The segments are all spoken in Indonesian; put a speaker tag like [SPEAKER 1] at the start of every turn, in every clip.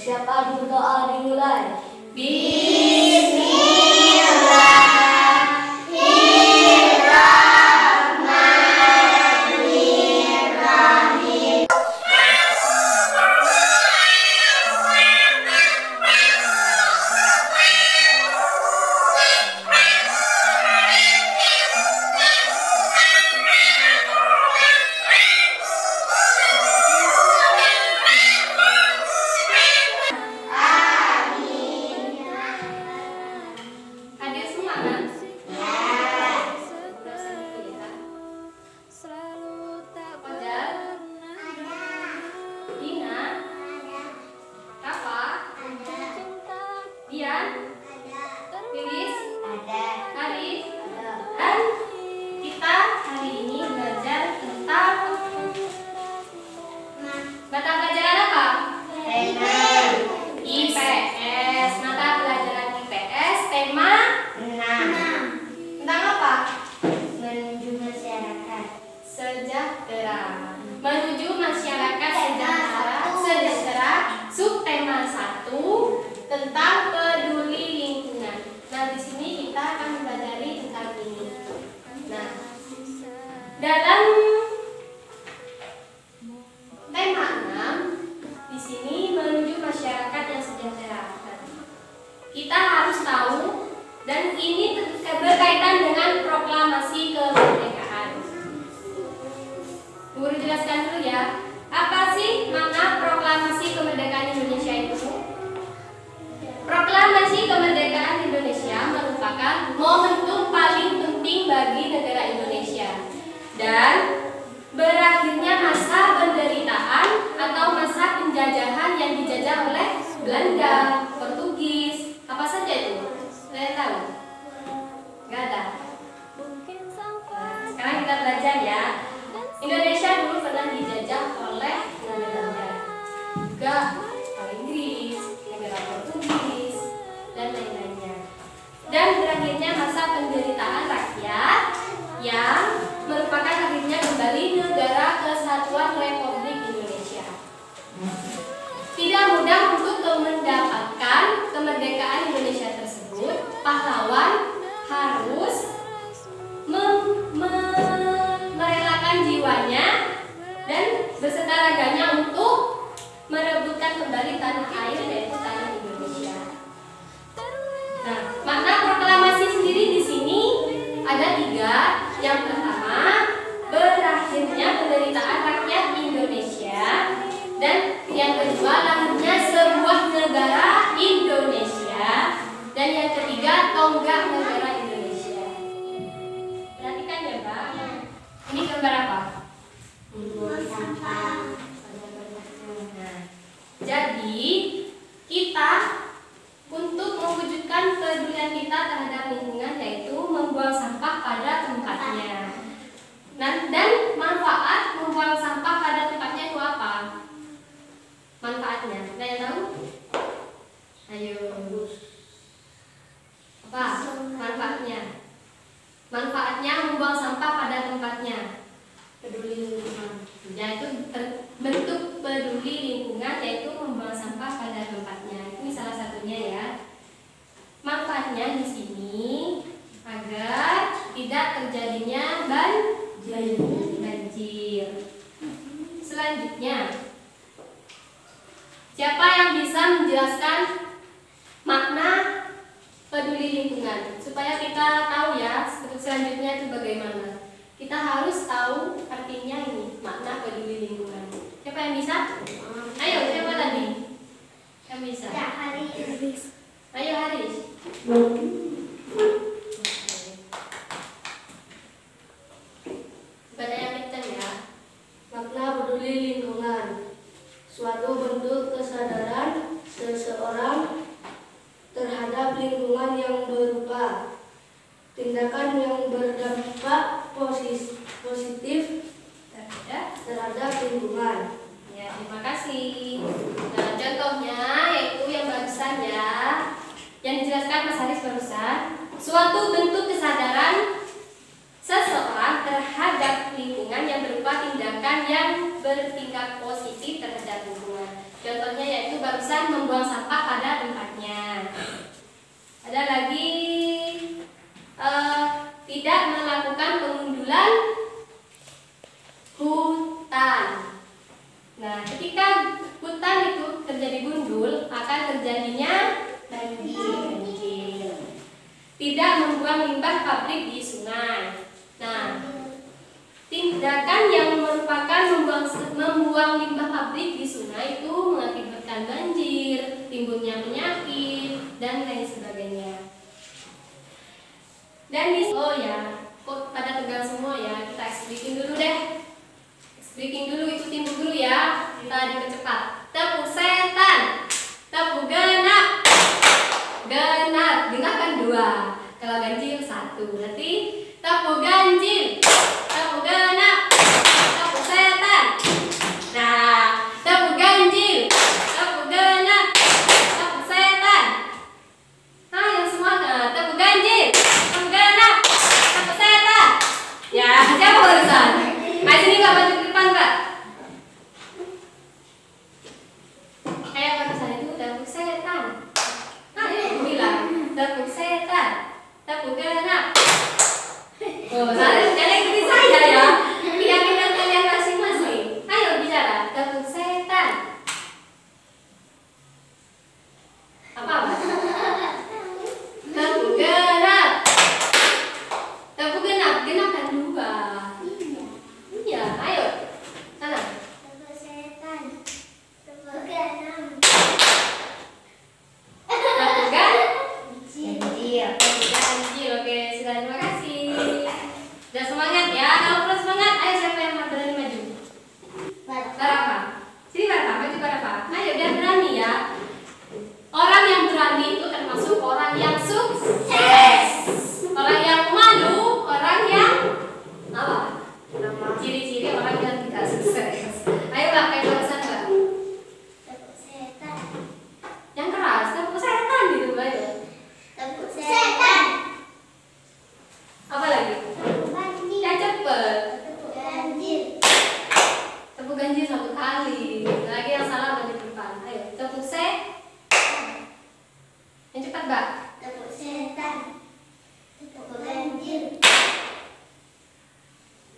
[SPEAKER 1] Siapa berdoa dimulai?
[SPEAKER 2] Menuju masyarakat sejahtera, subtema 1 tentang peduli lingkungan. Nah, di sini kita akan mempelajari tentang ini. Nah, dalam tema 6 di sini menuju masyarakat yang sejahtera. Kita harus tahu dan ini berkaitan dengan proklamasi kemerdekaan. Guru jelaskan dulu ya. Apa sih makna proklamasi kemerdekaan Indonesia itu? Proklamasi kemerdekaan Indonesia merupakan momentum paling penting bagi negara Indonesia dan berakhirnya masa penderitaan atau masa penjajahan yang dijajah oleh Belanda, Portugis, apa saja itu? Kalian tahu? Gak ada. Nah, sekarang kita belajar ya. Indonesia dulu pernah dijajah oleh Belanda, juga Inggris, negara Portugis, dan lain-lainnya. Dan berakhirnya masa penderitaan rakyat yang merupakan akhirnya kembali negara kesatuan Republik Indonesia. Tidak mudah untuk mendapatkan kemerdekaan Indonesia tersebut. Pahlawan harus merelakan jiwanya dan beserta raganya untuk merebutkan kembali tanah air, yaitu tanah Indonesia. Nah, makna proklamasi sendiri di sini ada 3. Yang pertama, berakhirnya penderitaan rakyat Indonesia, dan yang kedua, lahirnya sebuah negara Indonesia, dan yang ketiga, tonggak negara Indonesia. Perhatikan ya, Pak. Ini gambar apa? Nah, jadi kita untuk mewujudkan kepedulian kita terhadap lingkungan yaitu membuang sampah pada tempatnya. Dan manfaat membuang sampah pada tempatnya itu apa? Manfaatnya, ada yang tahu? Ayo. Apa? Manfaatnya. Manfaatnya membuang sampah pada tempatnya. Peduli lingkungan. Yaitu bentuk peduli lingkungan yaitu membuang sampah pada tempatnya. Ini salah satunya ya. Manfaatnya di sini agar tidak terjadinya banjir. Selanjutnya, siapa yang bisa menjelaskan makna peduli lingkungan supaya kita tahu ya selanjutnya itu bagaimana? Kita harus tahu artinya ini makna peduli lingkungan. Siapa yang bisa? Ayo, siapa tadi? Yang bisa? Ya, Haris. Ayo Haris. Baca yang kencang ya.
[SPEAKER 1] Makna peduli lingkungan, suatu bentuk kesadaran seseorang terhadap lingkungan yang berupa tindakan yang berdampak positif terhadap lingkungan.
[SPEAKER 2] Ya, terima kasih. Nah, contohnya yaitu yang barusan ya, yang dijelaskan Mas Haris barusan, suatu bentuk kesadaran seseorang terhadap lingkungan yang berupa tindakan yang bertingkat positif terhadap lingkungan. Contohnya yaitu barusan membuang sampah pada tempatnya. Ada lagi tidak melakukan pengundulan hutan. Nah, ketika hutan itu terjadi gundul, akan terjadinya banjir. Tidak membuang limbah pabrik di sungai. Nah, tindakan yang merupakan membuang limbah pabrik di sungai itu mengakibatkan banjir, timbulnya penyakit, dan lain sebagainya. Dan kok pada tegang semua ya, kita expliking dulu deh. Expliking dulu, itu timbul dulu ya, kita dipercepat. Tepuk setan, tepuk genap. Genap, genap kan 2. Kalau ganjil 1. Berarti tepuk ganjil, tepuk genap, tepuk setan. Nah, tepuk ganjil, tepuk genap, tepuk setan. Ayo semangat, tepuk ganjil, tepuk genap, tepuk setan. Ya, siapa barusan? Ayo sini Kak, maju ke depan Kak. Kayak barusan itu tepuk setan. Ayo aku bilang, tepuk setan, tepuk genap. Oh, kalian ikuti saya ya. Keyakinan kalian masing-masing. Ayo bicara, tepuk setan. Apa? Tepuk genap. Tepuk genap, genap kan 2. Iya, ayo. Sana.
[SPEAKER 3] Tepuk setan, tepuk genap.
[SPEAKER 2] Tepuk ganjil. Tepuk ganjil. Oke, sudah, terima kasih. Udah semangat ya. Kalau perlu semangat, ayo siapa yang mau berani maju? Barafa. Sini Barafa, maju Barafa. Ayo biar berani ya. Orang yang berani itu termasuk orang yang sukses. Orang yang malu, orang yang apa? Ciri-ciri orang yang tidak sukses. Ayo Kak, kayak barusan Kak.
[SPEAKER 3] Tepuk setan,
[SPEAKER 2] Yang keras, tepuk setan gitu, ayo.
[SPEAKER 3] tepuk setan,
[SPEAKER 2] Apa lagi?
[SPEAKER 3] tepuk ganjil,
[SPEAKER 2] Yang cepet.
[SPEAKER 3] tepuk ganjil,
[SPEAKER 2] Tepuk ganjil 1 kali. Lagi yang salah maju ke depan. Ayo, tepuk yang cepat, Mbak.
[SPEAKER 3] tepuk setan, tepuk ganjil,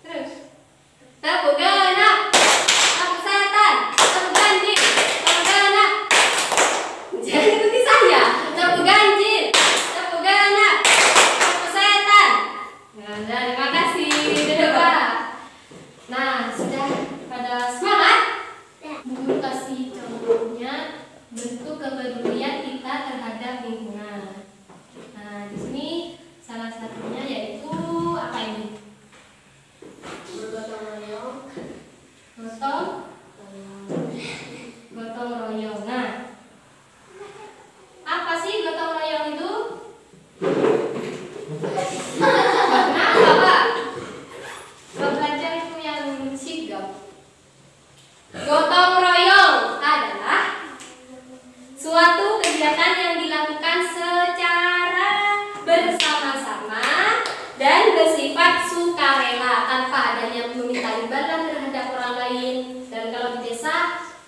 [SPEAKER 2] Terus. Tepuk genap. Tepuk setan. Tepuk ganjil. Tepuk genap. Jangan ikuti saya. Tepuk ganjil. Tepuk genap. Tepuk setan. Nah, terima kasih. Duduk, Pak. Nah, sudah pada semangat? Guru kasih contohnya bentuk kepedulian kita terhadap lingkungan. Nah, di sini salah satunya yaitu apa ini?
[SPEAKER 1] Bergotong royong.
[SPEAKER 2] Gotong royong. Nah, apa sih gotong royong itu? Kenapa Pak? Kalau belajar itu yang sigap. Gotong royong adalah suatu kegiatan yang dilakukan secara bersama-sama dan bersifat sukarela tanpa adanya meminta imbalan terhadap orang lain. Dan kalau di desa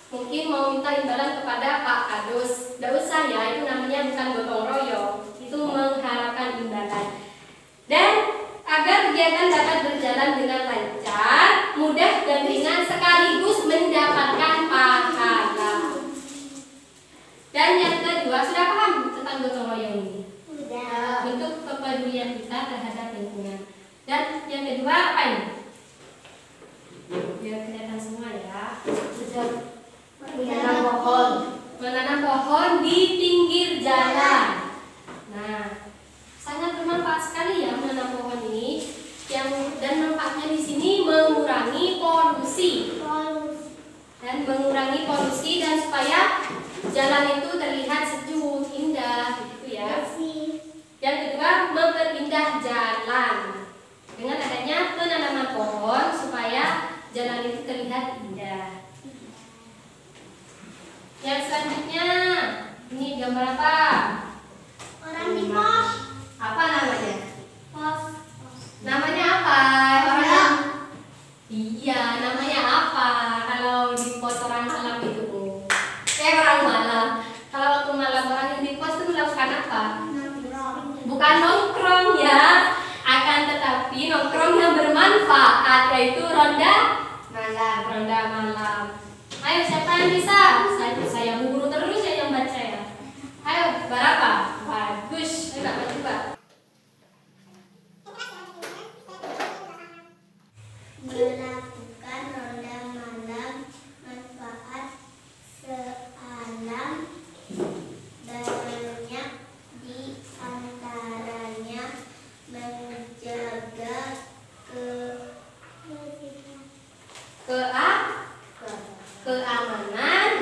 [SPEAKER 2] mungkin mau minta imbalan kepada Pak Kadus, tidak usah ya, itu namanya bukan gotong royong, itu mengharapkan imbalan. Dan agar kegiatan dapat berjalan dengan lancar, mudah dan ringan sekaligus mendapatkan pahala. Dan yang kedua, sudah paham tentang gotong royong ini?
[SPEAKER 3] udah,
[SPEAKER 2] Bentuk kepedulian kita terhadap lingkungan. Dan yang kedua apa ini? Biar kelihatan semua ya.
[SPEAKER 1] Sudah menanam pohon.
[SPEAKER 2] Menanam pohon di pinggir jalan. Nah, sangat bermanfaat sekali ya menanam pohon ini. Dan manfaatnya di sini mengurangi polusi. Dan mengurangi polusi dan supaya jalan itu terlihat sejuk, indah, gitu ya. Yang kedua, memperindah jalan dengan adanya penanaman pohon supaya jalan itu terlihat indah. Yang selanjutnya, ini gambar apa?
[SPEAKER 3] orang di pos,
[SPEAKER 2] Apa namanya?
[SPEAKER 3] pos,
[SPEAKER 2] Namanya apa? Orang Iya, namanya apa? Kalau di pos orang alam itu.
[SPEAKER 3] menjaga
[SPEAKER 2] keamanan.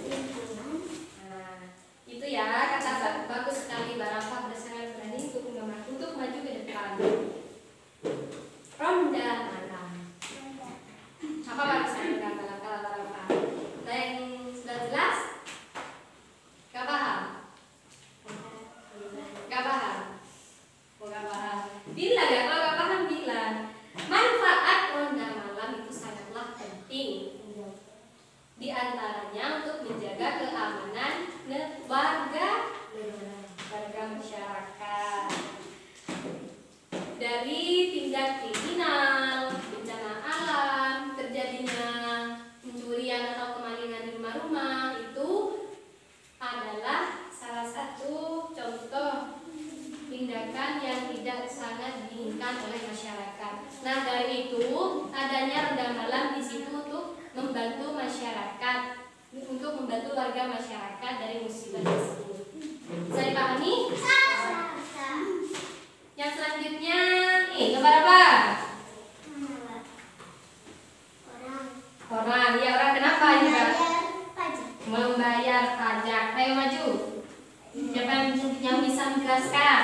[SPEAKER 3] lingkungan.
[SPEAKER 2] Nah, itu ya kata bagus sekali Barafa berdasarkan berani untuk maju ke depan. Ronda malam. Apa barusan kata Barafa? Ada yang sudah jelas? Gak paham? Gak paham? Oh, gak paham. Bilang ya, kalau gak paham bilang. Manfaat ronda malam itu sangatlah penting. Di antaranya untuk menjaga keamanan warga masyarakat dari tindak kriminal, bencana alam, terjadinya pencurian atau kemalingan di rumah-rumah. Itu adalah salah satu contoh tindakan yang tidak sangat diinginkan oleh masyarakat. Nah, dari itu adanya ronda malam di situ untuk membantu masyarakat, untuk membantu warga masyarakat dari musibah tersebut. Saya pahami? Yang selanjutnya, gambar apa? Orang. Ya, orang kenapa ini, Pak? Membayar pajak. Ayo maju. Siapa yang bisa menjelaskan?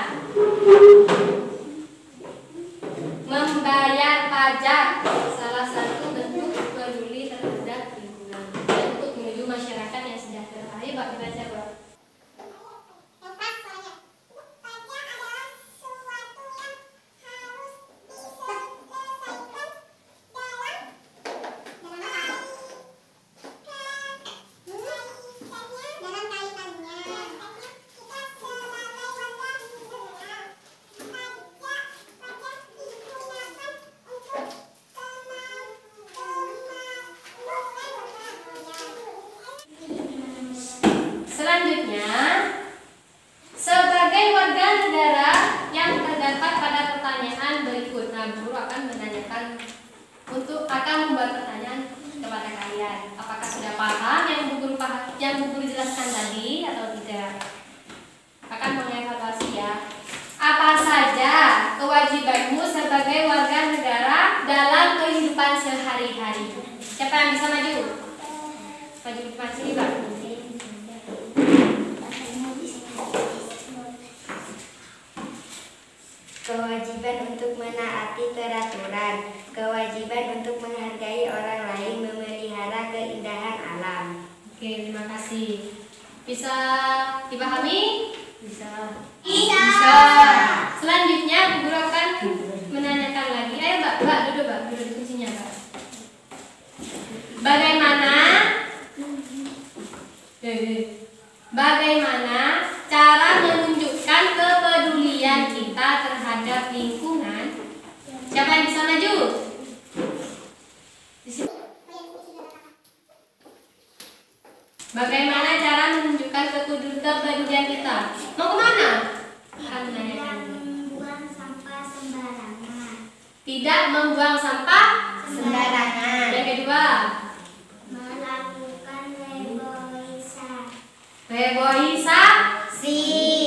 [SPEAKER 2] Membayar pajak salah satu bentuk peduli terhadap lingkungan dan untuk menuju masyarakat yang sejahtera. Ayo Pak, kita baca Pak. Selanjutnya, sebagai warga negara yang terdapat pada pertanyaan berikut, nah guru akan menanyakan akan membuat pertanyaan kepada kalian. Apakah sudah paham yang Bu Guru jelaskan tadi atau tidak? Akan mengevaluasi ya. Apa saja kewajibanmu sebagai warga negara dalam kehidupan sehari-hari? Siapa yang bisa maju? Maju di depan sini, Pak.
[SPEAKER 1] Kewajiban untuk menaati peraturan, kewajiban untuk menghargai orang lain, memelihara keindahan alam.
[SPEAKER 2] Oke, terima kasih. Bisa dipahami? Bisa. Selanjutnya, Bu Guru akan menanyakan lagi. Ayo, Mbak, duduk di kuncinya, Mbak. Bagaimana cara menunjukkan kepedulian kita terhadap lingkungan? Siapa yang bisa maju? Bagaimana cara menunjukkan kepedulian kita? Mau kemana? Akan menanyakan.
[SPEAKER 3] Membuang sampah sembarangan.
[SPEAKER 2] Tidak membuang sampah
[SPEAKER 1] Sembarangan.
[SPEAKER 2] Yang kedua,
[SPEAKER 3] Melakukan
[SPEAKER 2] reboisasi.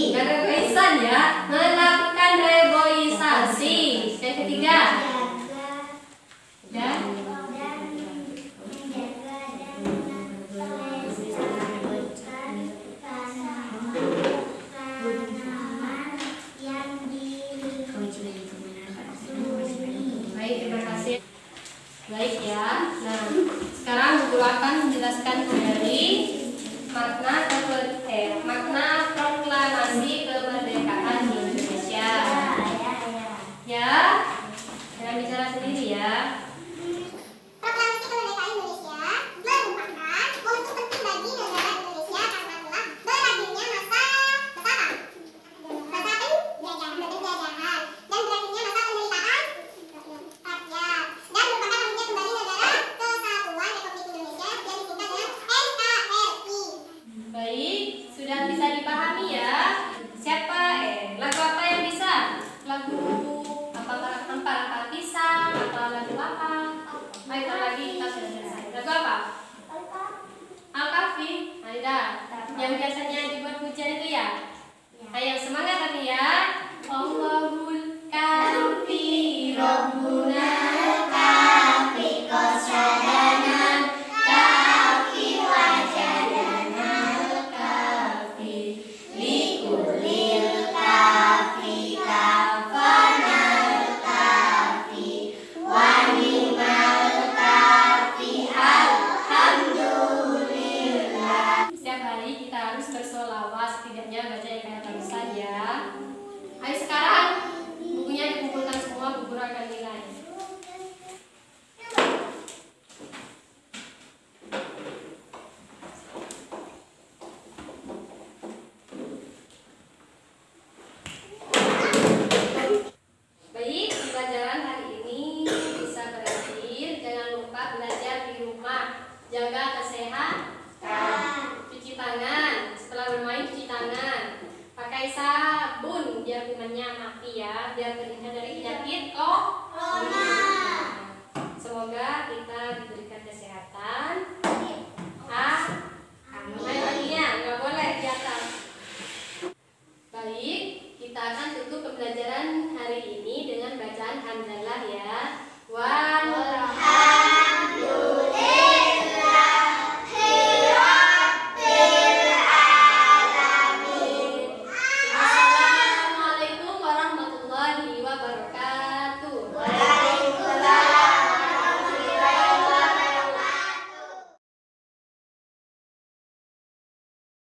[SPEAKER 2] Bukan reboisan ya. Melakukan reboisasi. Yang ketiga, dan baik, terima kasih. Baik ya. Nah, sekarang Bu Guru akan menjelaskan kembali makna proklamasi kemerdekaan Indonesia. Ya, jangan bicara sendiri ya.
[SPEAKER 3] Proklamasi kemerdekaan Indonesia merupakan momentum penting bagi negara Indonesia karena telah berakhirnya masa penjajahan dan berakhirnya masa penderitaan rakyat, dan merupakan lahirnya kembali negara kesatuan Republik Indonesia yang disingkat dengan NKRI.
[SPEAKER 2] Baik, sudah bisa dipahami ya. Lagu apa yang bisa? Lagu apa pisang? Apa lagu apa? Baik, lagi kita sudah selesai. Lagu apa? Al-Kahfi. Aida. Yang biasanya dibuat pujian itu ya. Ayo semangat tadi ya. Allahul terhindar dari penyakit